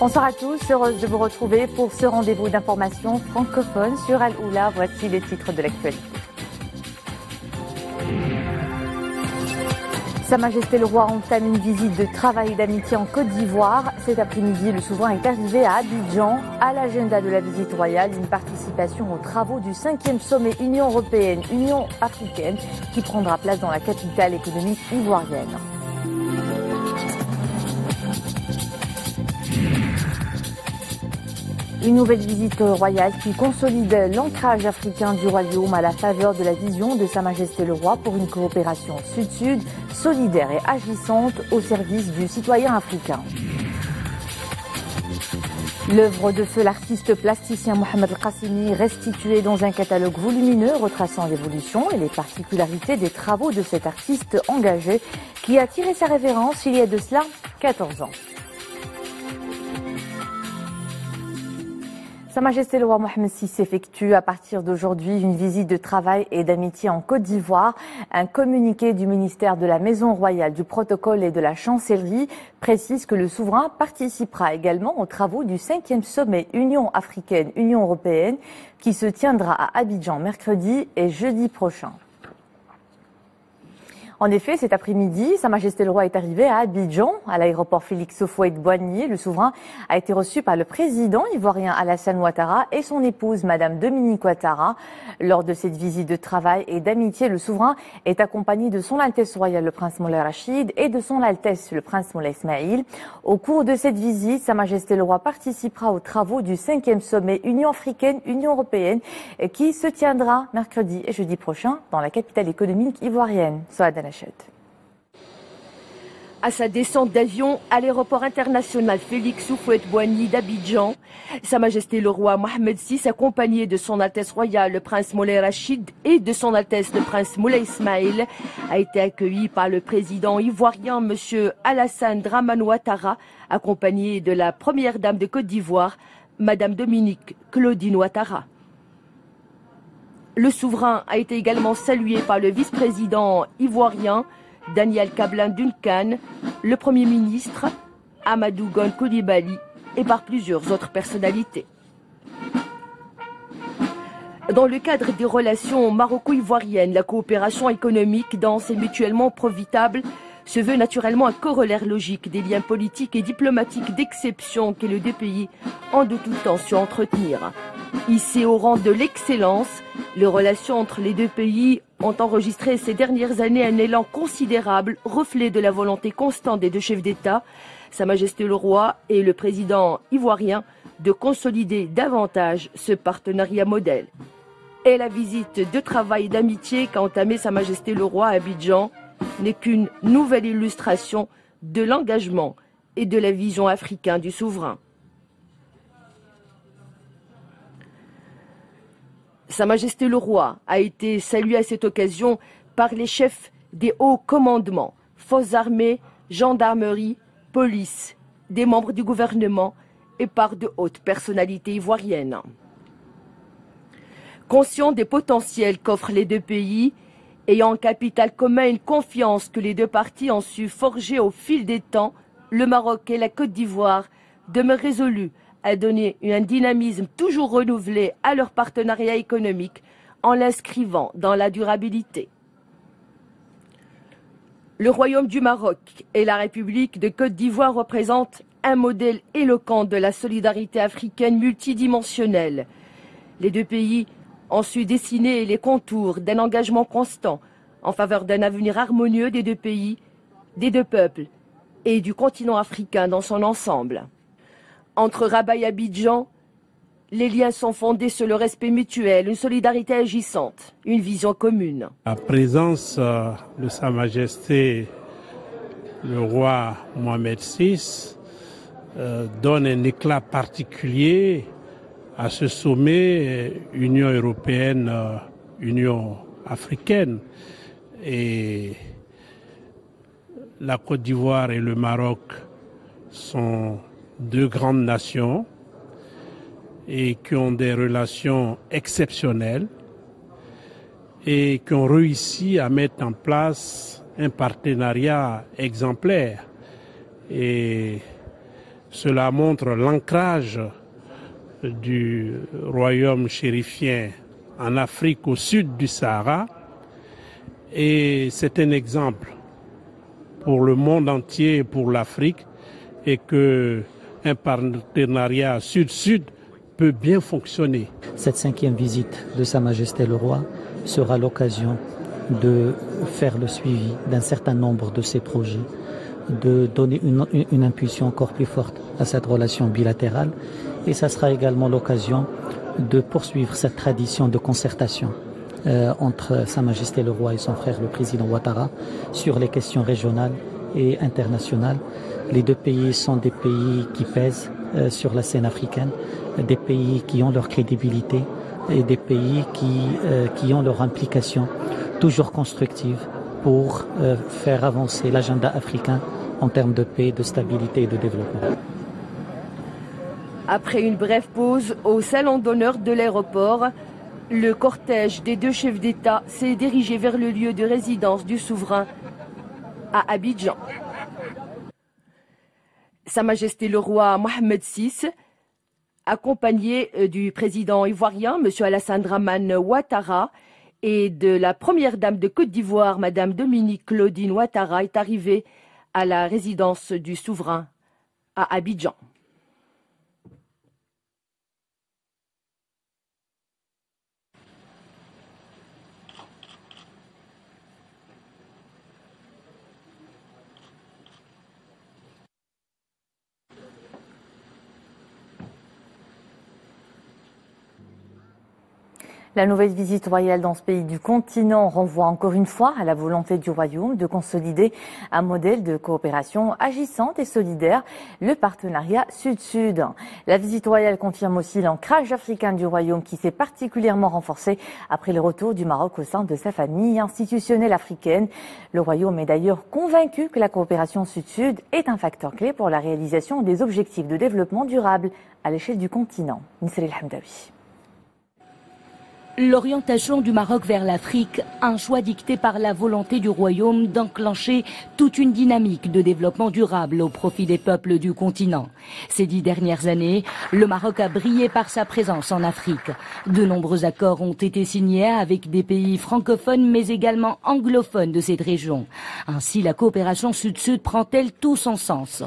Bonsoir à tous, heureuse de vous retrouver pour ce rendez-vous d'information francophone sur Al-Oula. Voici les titres de l'actualité. Sa Majesté le Roi entame une visite de travail et d'amitié en Côte d'Ivoire. Cet après-midi, le souverain est arrivé à Abidjan. À l'agenda de la visite royale, une participation aux travaux du 5e sommet Union européenne-Union africaine qui prendra place dans la capitale économique ivoirienne. Une nouvelle visite royale qui consolide l'ancrage africain du royaume à la faveur de la vision de Sa Majesté le Roi pour une coopération sud-sud, solidaire et agissante au service du citoyen africain. L'œuvre de feu l'artiste plasticien Mohamed El-Qassimi restituée dans un catalogue volumineux retraçant l'évolution et les particularités des travaux de cet artiste engagé qui a tiré sa révérence il y a de cela 14 ans. Sa Majesté le Roi Mohamed VI effectue à partir d'aujourd'hui une visite de travail et d'amitié en Côte d'Ivoire. Un communiqué du ministère de la Maison Royale, du Protocole et de la Chancellerie précise que le souverain participera également aux travaux du 5e sommet Union africaine-Union européenne qui se tiendra à Abidjan mercredi et jeudi prochain. En effet, cet après-midi, Sa Majesté le Roi est arrivé à Abidjan, à l'aéroport Félix Houphouët-Boigny. Le souverain a été reçu par le président ivoirien Alassane Ouattara et son épouse, Madame Dominique Ouattara. Lors de cette visite de travail et d'amitié, le souverain est accompagné de son Altesse royale le Prince Moulay Rachid et de son Altesse le Prince Moulay Ismaïl. Au cours de cette visite, Sa Majesté le Roi participera aux travaux du 5e sommet Union africaine-Union européenne qui se tiendra mercredi et jeudi prochain dans la capitale économique ivoirienne. À sa descente d'avion à l'aéroport international Félix Houphouët-Boigny d'Abidjan, Sa Majesté le Roi Mohamed VI, accompagné de son Altesse royale le Prince Moulay Rachid et de son Altesse le Prince Moulay Ismaïl, a été accueilli par le président ivoirien M. Alassane Dramane Ouattara, accompagné de la première dame de Côte d'Ivoire, Madame Dominique Claudine Ouattara. Le souverain a été également salué par le vice-président ivoirien Daniel Kablan Duncan, le Premier ministre Amadou Gon Coulibaly et par plusieurs autres personnalités. Dans le cadre des relations maroco-ivoiriennes, la coopération économique, dense et mutuellement profitable se veut naturellement un corollaire logique des liens politiques et diplomatiques d'exception que les deux pays ont de tout temps su entretenir. Hissées au rang de l'excellence, les relations entre les deux pays ont enregistré ces dernières années un élan considérable, reflet de la volonté constante des deux chefs d'État, Sa Majesté le Roi et le président ivoirien, de consolider davantage ce partenariat modèle. Et la visite de travail et d'amitié qu'a entamé Sa Majesté le Roi à Abidjan n'est qu'une nouvelle illustration de l'engagement et de la vision africaine du souverain. Sa Majesté le Roi a été salué à cette occasion par les chefs des hauts commandements, forces armées, gendarmerie, police, des membres du gouvernement et par de hautes personnalités ivoiriennes. Conscient des potentiels qu'offrent les deux pays, ayant en capital commun une confiance que les deux parties ont su forger au fil des temps, le Maroc et la Côte d'Ivoire demeurent résolus à donner un dynamisme toujours renouvelé à leur partenariat économique en l'inscrivant dans la durabilité. Le Royaume du Maroc et la République de Côte d'Ivoire représentent un modèle éloquent de la solidarité africaine multidimensionnelle. Les deux pays ont su dessiner les contours d'un engagement constant en faveur d'un avenir harmonieux des deux pays, des deux peuples et du continent africain dans son ensemble. Entre Rabat et Abidjan, les liens sont fondés sur le respect mutuel, une solidarité agissante, une vision commune. La présence de Sa Majesté le Roi Mohamed VI donne un éclat particulier à ce sommet Union européenne-Union africaine. Et la Côte d'Ivoire et le Maroc sont deux grandes nations et qui ont des relations exceptionnelles et qui ont réussi à mettre en place un partenariat exemplaire. Et Cela montre l'ancrage du royaume chérifien en Afrique au sud du Sahara, et c'est un exemple pour le monde entier et pour l'Afrique, et qu'un partenariat sud-sud peut bien fonctionner. Cette 5e visite de Sa Majesté le Roi sera l'occasion de faire le suivi d'un certain nombre de ces projets, de donner une impulsion encore plus forte à cette relation bilatérale, et ça sera également l'occasion de poursuivre cette tradition de concertation entre Sa Majesté le Roi et son frère le président Ouattara sur les questions régionales et internationales. Les deux pays sont des pays qui pèsent sur la scène africaine, des pays qui ont leur crédibilité et des pays qui ont leur implication toujours constructive pour faire avancer l'agenda africain en termes de paix, de stabilité et de développement. Après une brève pause au salon d'honneur de l'aéroport, le cortège des deux chefs d'État s'est dirigé vers le lieu de résidence du souverain à Abidjan. Sa Majesté le Roi Mohamed VI, accompagné du président ivoirien, M. Alassane Dramane Ouattara, et de la première dame de Côte d'Ivoire, Mme Dominique Claudine Ouattara, est arrivé à la résidence du souverain à Abidjan. La nouvelle visite royale dans ce pays du continent renvoie encore une fois à la volonté du royaume de consolider un modèle de coopération agissante et solidaire, le partenariat sud-sud. La visite royale confirme aussi l'ancrage africain du royaume qui s'est particulièrement renforcé après le retour du Maroc au sein de sa famille institutionnelle africaine. Le royaume est d'ailleurs convaincu que la coopération sud-sud est un facteur clé pour la réalisation des objectifs de développement durable à l'échelle du continent. Nisri El-Hamdawi. L'orientation du Maroc vers l'Afrique, un choix dicté par la volonté du royaume d'enclencher toute une dynamique de développement durable au profit des peuples du continent. Ces 10 dernières années, le Maroc a brillé par sa présence en Afrique. De nombreux accords ont été signés avec des pays francophones mais également anglophones de cette région. Ainsi, la coopération sud-sud prend-elle tout son sens.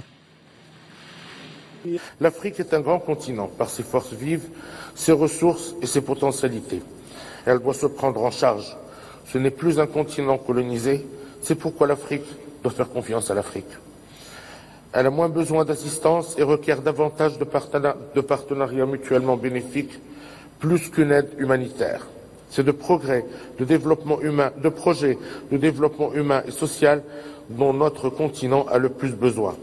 L'Afrique est un grand continent par ses forces vives, ses ressources et ses potentialités. Elle doit se prendre en charge. Ce n'est plus un continent colonisé, c'est pourquoi l'Afrique doit faire confiance à l'Afrique. Elle a moins besoin d'assistance et requiert davantage de partenariats mutuellement bénéfiques, plus qu'une aide humanitaire. C'est de progrès, de développement humain, de projets de développement humain et social dont notre continent a le plus besoin.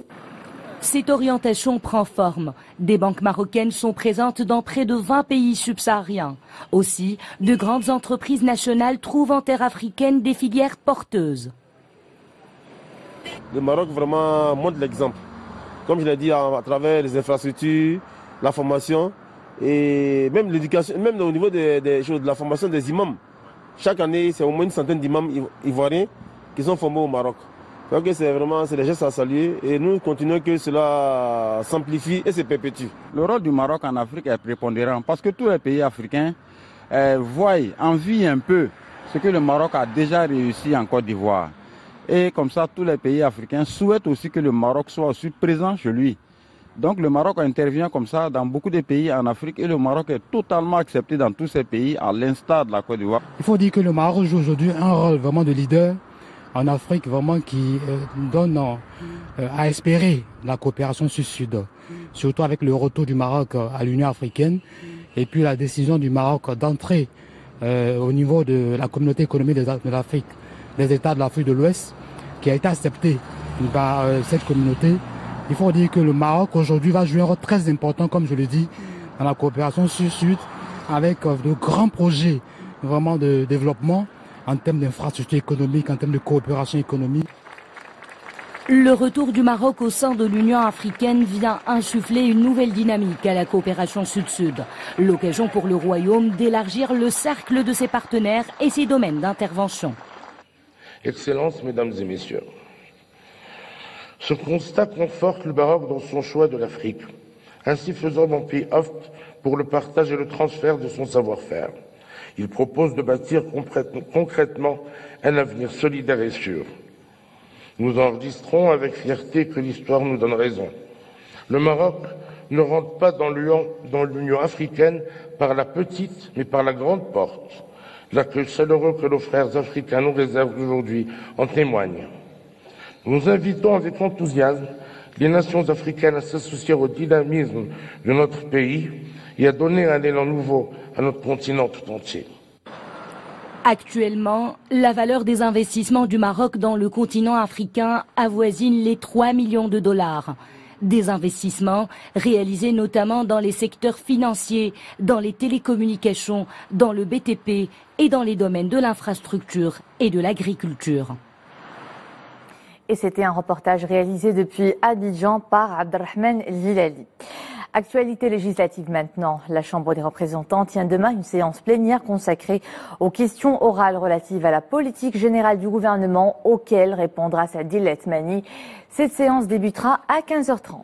Cette orientation prend forme. Des banques marocaines sont présentes dans près de 20 pays subsahariens. Aussi, de grandes entreprises nationales trouvent en terre africaine des filières porteuses. Le Maroc vraiment montre l'exemple. Comme je l'ai dit, à travers les infrastructures, la formation et même l'éducation, même au niveau des choses, de la formation des imams. Chaque année, c'est au moins une centaine d'imams ivoiriens qui sont formés au Maroc. Donc c'est des gestes à saluer et nous continuons que cela s'amplifie et se perpétue. Le rôle du Maroc en Afrique est prépondérant parce que tous les pays africains envient un peu ce que le Maroc a déjà réussi en Côte d'Ivoire. Et comme ça, tous les pays africains souhaitent aussi que le Maroc soit aussi présent chez lui. Donc le Maroc intervient comme ça dans beaucoup de pays en Afrique et le Maroc est totalement accepté dans tous ces pays à l'instar de la Côte d'Ivoire. Il faut dire que le Maroc joue aujourd'hui un rôle vraiment de leader en Afrique, vraiment qui donne à espérer la coopération sud-sud, surtout avec le retour du Maroc à l'Union africaine et puis la décision du Maroc d'entrer au niveau de la communauté économique de l'Afrique, des États de l'Afrique de l'Ouest, qui a été accepté par cette communauté. Il faut dire que le Maroc aujourd'hui va jouer un rôle très important, comme je le dis, dans la coopération sud-sud, avec de grands projets vraiment de développement en termes d'infrastructures économiques, en termes de coopération économique. Le retour du Maroc au sein de l'Union africaine vient insuffler une nouvelle dynamique à la coopération sud-sud. L'occasion pour le Royaume d'élargir le cercle de ses partenaires et ses domaines d'intervention. Excellences, Mesdames et Messieurs, Ce constat conforte le Maroc dans son choix de l'Afrique. Ainsi faisant, mon pays opte pour le partage et le transfert de son savoir-faire. Il propose de bâtir concrètement un avenir solidaire et sûr. Nous enregistrons avec fierté que l'histoire nous donne raison. Le Maroc ne rentre pas dans l'Union africaine par la petite, mais par la grande porte. L'accueil chaleureux que nos frères africains nous réservent aujourd'hui en témoigne. Nous invitons avec enthousiasme les nations africaines à s'associer au dynamisme de notre pays et à donner un élan nouveau à notre continent tout entier. Actuellement, la valeur des investissements du Maroc dans le continent africain avoisine les 3 millions de dollars. Des investissements réalisés notamment dans les secteurs financiers, dans les télécommunications, dans le BTP et dans les domaines de l'infrastructure et de l'agriculture. Et c'était un reportage réalisé depuis Abidjan par Abdelrahman El-Hilali. Actualité législative maintenant. La Chambre des représentants tient demain une séance plénière consacrée aux questions orales relatives à la politique générale du gouvernement, auxquelles répondra Sadil Etmani. Cette séance débutera à 15h30.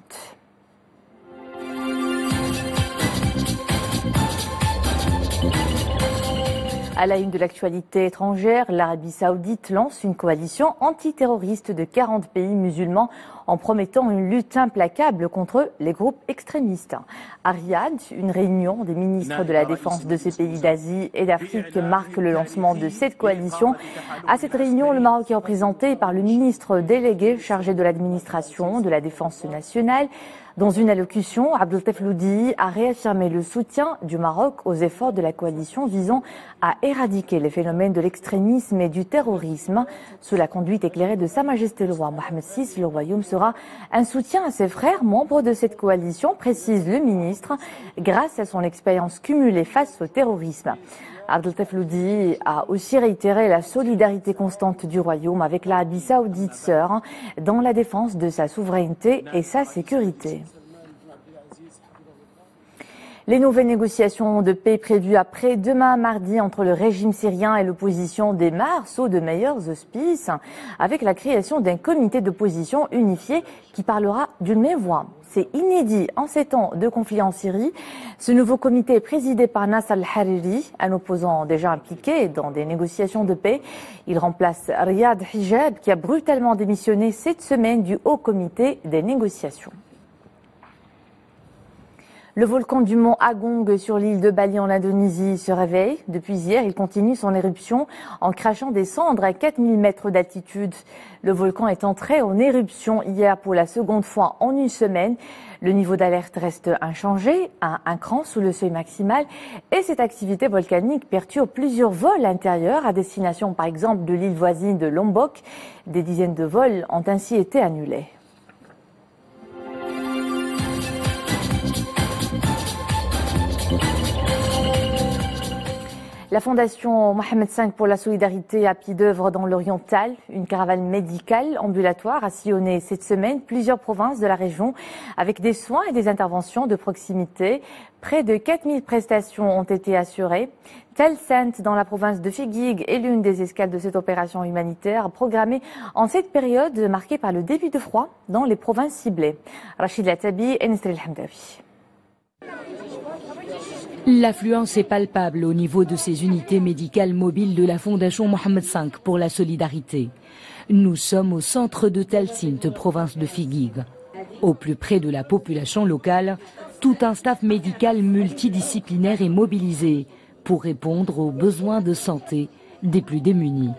À la une de l'actualité étrangère, l'Arabie Saoudite lance une coalition antiterroriste de 40 pays musulmans en promettant une lutte implacable contre les groupes extrémistes. À Riyad, une réunion des ministres de la Défense de ces pays d'Asie et d'Afrique marque le lancement de cette coalition. À cette réunion, le Maroc est représenté par le ministre délégué chargé de l'administration de la Défense nationale. Dans une allocution, Abdeltef Loudi a réaffirmé le soutien du Maroc aux efforts de la coalition visant à éradiquer les phénomènes de l'extrémisme et du terrorisme. Sous la conduite éclairée de Sa Majesté le roi Mohammed VI, le royaume sera un soutien à ses frères membres de cette coalition, précise le ministre, grâce à son expérience cumulée face au terrorisme. Abdeltef Loudi a aussi réitéré la solidarité constante du royaume avec l'Arabie Saoudite sœur dans la défense de sa souveraineté et sa sécurité. Les nouvelles négociations de paix prévues après-demain mardi entre le régime syrien et l'opposition démarrent sous de meilleurs auspices avec la création d'un comité d'opposition unifié qui parlera d'une même voix. C'est inédit en 7 ans de conflit en Syrie. Ce nouveau comité est présidé par Nasser al-Hariri, un opposant déjà impliqué dans des négociations de paix. Il remplace Riyad Hijab qui a brutalement démissionné cette semaine du Haut Comité des négociations. Le volcan du mont Agung sur l'île de Bali en Indonésie se réveille. Depuis hier, il continue son éruption en crachant des cendres à 4000 mètres d'altitude. Le volcan est entré en éruption hier pour la seconde fois en une semaine. Le niveau d'alerte reste inchangé, à 1 cran sous le seuil maximal. Et cette activité volcanique perturbe plusieurs vols intérieurs à destination par exemple de l'île voisine de Lombok. Des dizaines de vols ont ainsi été annulés. La Fondation Mohammed V pour la solidarité a pied d'œuvre dans l'Oriental. Une caravane médicale ambulatoire a sillonné cette semaine plusieurs provinces de la région avec des soins et des interventions de proximité. Près de 4000 prestations ont été assurées. Tel Sant, dans la province de Figuig, est l'une des escales de cette opération humanitaire programmée en cette période marquée par le début de froid dans les provinces ciblées. Rachid Latabi et Nesri El-Hamdawi. L'affluence est palpable au niveau de ces unités médicales mobiles de la Fondation Mohammed V pour la solidarité. Nous sommes au centre de Tel Sant, province de Figuig. Au plus près de la population locale, tout un staff médical multidisciplinaire est mobilisé pour répondre aux besoins de santé des plus démunis.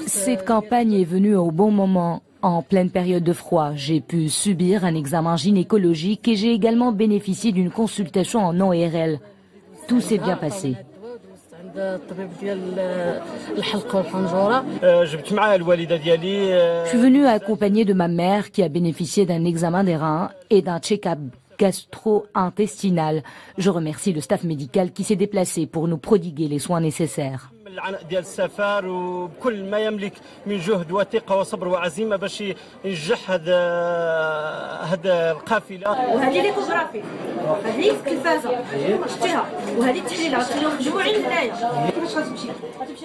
Cette campagne est venue au bon moment. En pleine période de froid, j'ai pu subir un examen gynécologique et j'ai également bénéficié d'une consultation en ORL. Tout s'est bien passé. Je suis venu accompagné de ma mère qui a bénéficié d'un examen des reins et d'un check-up gastro-intestinal. Je remercie le staff médical qui s'est déplacé pour nous prodiguer les soins nécessaires.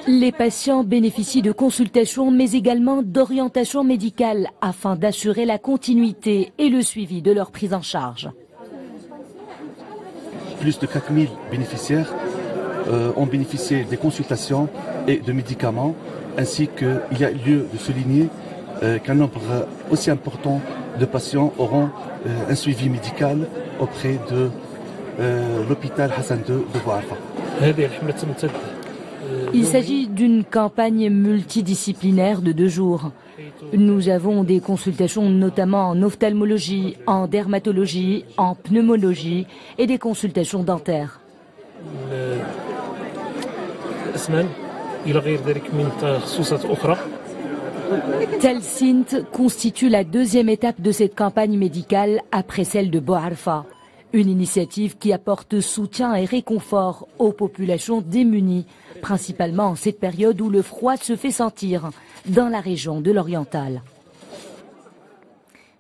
Les patients bénéficient de consultations mais également d'orientation médicale afin d'assurer la continuité et le suivi de leur prise en charge. Plus de 4000 bénéficiaires ont bénéficié des consultations et de médicaments, ainsi qu'il y a lieu de souligner qu'un nombre aussi important de patients auront un suivi médical auprès de l'hôpital Hassan II de Bouarfa. Il s'agit d'une campagne multidisciplinaire de 2 jours. Nous avons des consultations notamment en ophtalmologie, en dermatologie, en pneumologie et des consultations dentaires. Telsint constitue la 2e étape de cette campagne médicale après celle de Bouarfa. Une initiative qui apporte soutien et réconfort aux populations démunies, principalement en cette période où le froid se fait sentir dans la région de l'Oriental.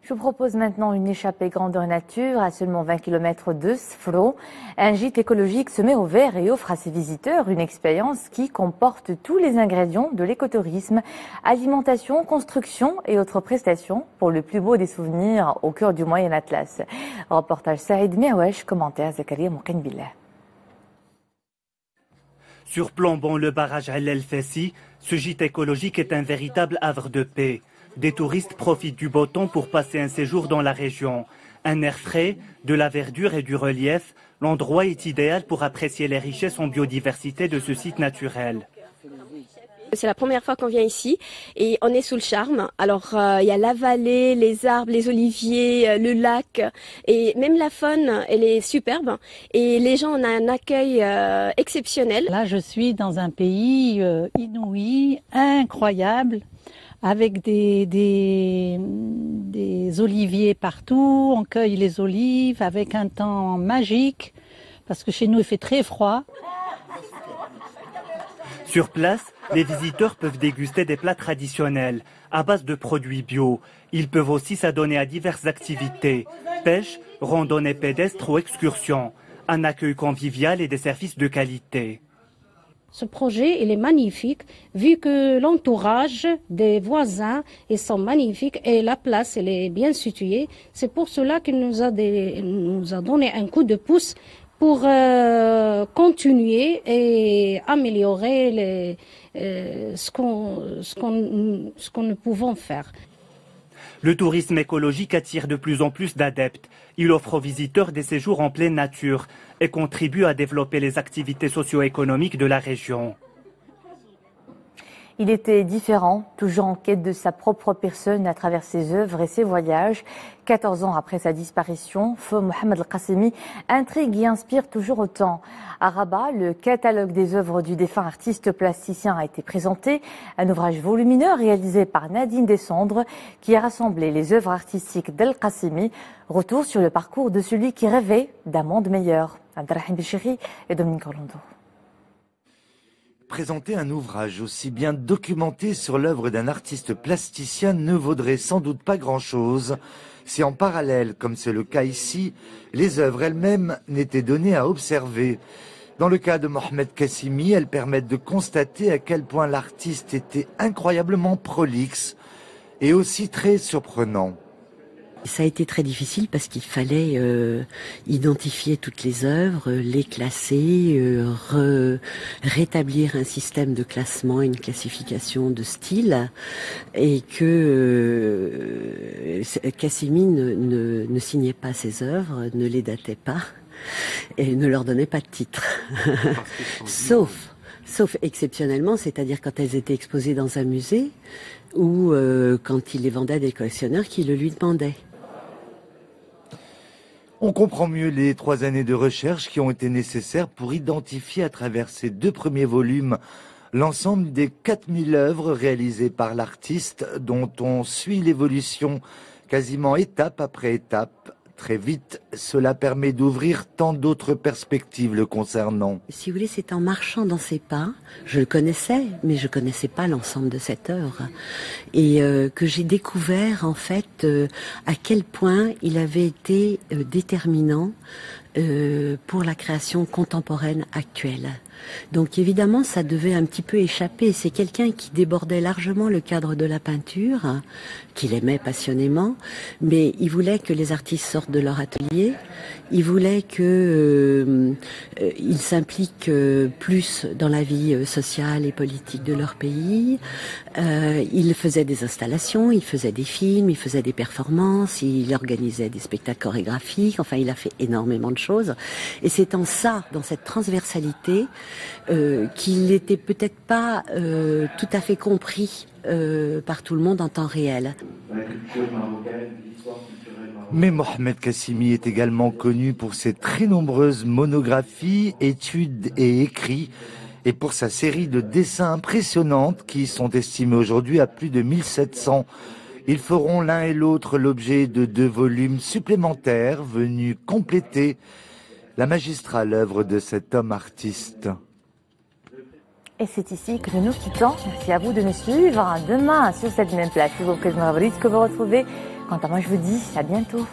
Je vous propose maintenant une échappée grandeur nature à seulement 20 km de Sfro. Un gîte écologique se met au vert et offre à ses visiteurs une expérience qui comporte tous les ingrédients de l'écotourisme, alimentation, construction et autres prestations pour le plus beau des souvenirs au cœur du Moyen Atlas. Reportage Saïd Miawesh, commentaire Zakaria Moukinbillah. Surplombant le barrage El El Fessi, ce gîte écologique est un véritable havre de paix. Des touristes profitent du beau temps pour passer un séjour dans la région. Un air frais, de la verdure et du relief, l'endroit est idéal pour apprécier les richesses en biodiversité de ce site naturel. C'est la première fois qu'on vient ici et on est sous le charme. Alors il y a la vallée, les arbres, les oliviers, le lac et même la faune, elle est superbe. Et les gens, on a un accueil exceptionnel. Là, je suis dans un pays inouï, incroyable, avec des oliviers partout. On cueille les olives avec un temps magique parce que chez nous il fait très froid. Sur place, les visiteurs peuvent déguster des plats traditionnels à base de produits bio. Ils peuvent aussi s'adonner à diverses activités, pêche, randonnée pédestre ou excursion, un accueil convivial et des services de qualité. Ce projet, il est magnifique, vu que l'entourage des voisins, ils sont magnifiques et la place, elle est bien située. C'est pour cela qu'il nous a donné un coup de pouce pour continuer et améliorer ce que nous pouvons faire. Le tourisme écologique attire de plus en plus d'adeptes. Il offre aux visiteurs des séjours en pleine nature et contribue à développer les activités socio-économiques de la région. Il était différent, toujours en quête de sa propre personne à travers ses œuvres et ses voyages. 14 ans après sa disparition, feu Mohamed El-Qassemi intrigue et inspire toujours autant. À Rabat, le catalogue des œuvres du défunt artiste plasticien a été présenté. Un ouvrage volumineux réalisé par Nadine Descendres qui a rassemblé les œuvres artistiques d'El-Qassemi. Retour sur le parcours de celui qui rêvait d'un monde meilleur. Abdelrahim Bichiri et Dominique Orlando. Présenter un ouvrage aussi bien documenté sur l'œuvre d'un artiste plasticien ne vaudrait sans doute pas grand-chose si en parallèle, comme c'est le cas ici, les œuvres elles-mêmes n'étaient données à observer. Dans le cas de Mohamed Qassemi, elles permettent de constater à quel point l'artiste était incroyablement prolixe et aussi très surprenant. Ça a été très difficile parce qu'il fallait identifier toutes les œuvres, les classer, rétablir un système de classement, une classification de style, et que Qassemi ne signait pas ses œuvres, ne les datait pas et ne leur donnait pas de titre. Sauf exceptionnellement, c'est-à-dire quand elles étaient exposées dans un musée ou quand il les vendait à des collectionneurs qui le lui demandaient. On comprend mieux les 3 années de recherche qui ont été nécessaires pour identifier à travers ces 2 premiers volumes l'ensemble des 4000 œuvres réalisées par l'artiste dont on suit l'évolution quasiment étape après étape, Très vite, cela permet d'ouvrir tant d'autres perspectives le concernant. Si vous voulez, c'est en marchant dans ses pas, je le connaissais, mais je connaissais pas l'ensemble de cette œuvre, et que j'ai découvert en fait à quel point il avait été déterminant pour la création contemporaine actuelle. Donc évidemment, ça devait un petit peu échapper. C'est quelqu'un qui débordait largement le cadre de la peinture, qu'il aimait passionnément, mais il voulait que les artistes sortent de leur atelier. Il voulait que ils s'impliquent plus dans la vie sociale et politique de leur pays. Il faisait des installations, il faisait des films, il faisait des performances, il organisait des spectacles chorégraphiques. Enfin, il a fait énormément de choses. Et c'est en ça, dans cette transversalité, qu'il n'était peut-être pas tout à fait compris par tout le monde en temps réel. Mais Mohamed Kassimi est également connu pour ses très nombreuses monographies, études et écrits, et pour sa série de dessins impressionnantes qui sont estimés aujourd'hui à plus de 1700. Ils feront l'un et l'autre l'objet de 2 volumes supplémentaires venus compléter la magistrale œuvre de cet homme artiste. Et c'est ici que nous nous quittons. Merci à vous de nous suivre. Demain, sur cette même place, que vous retrouvez. Quant à moi, je vous dis à bientôt.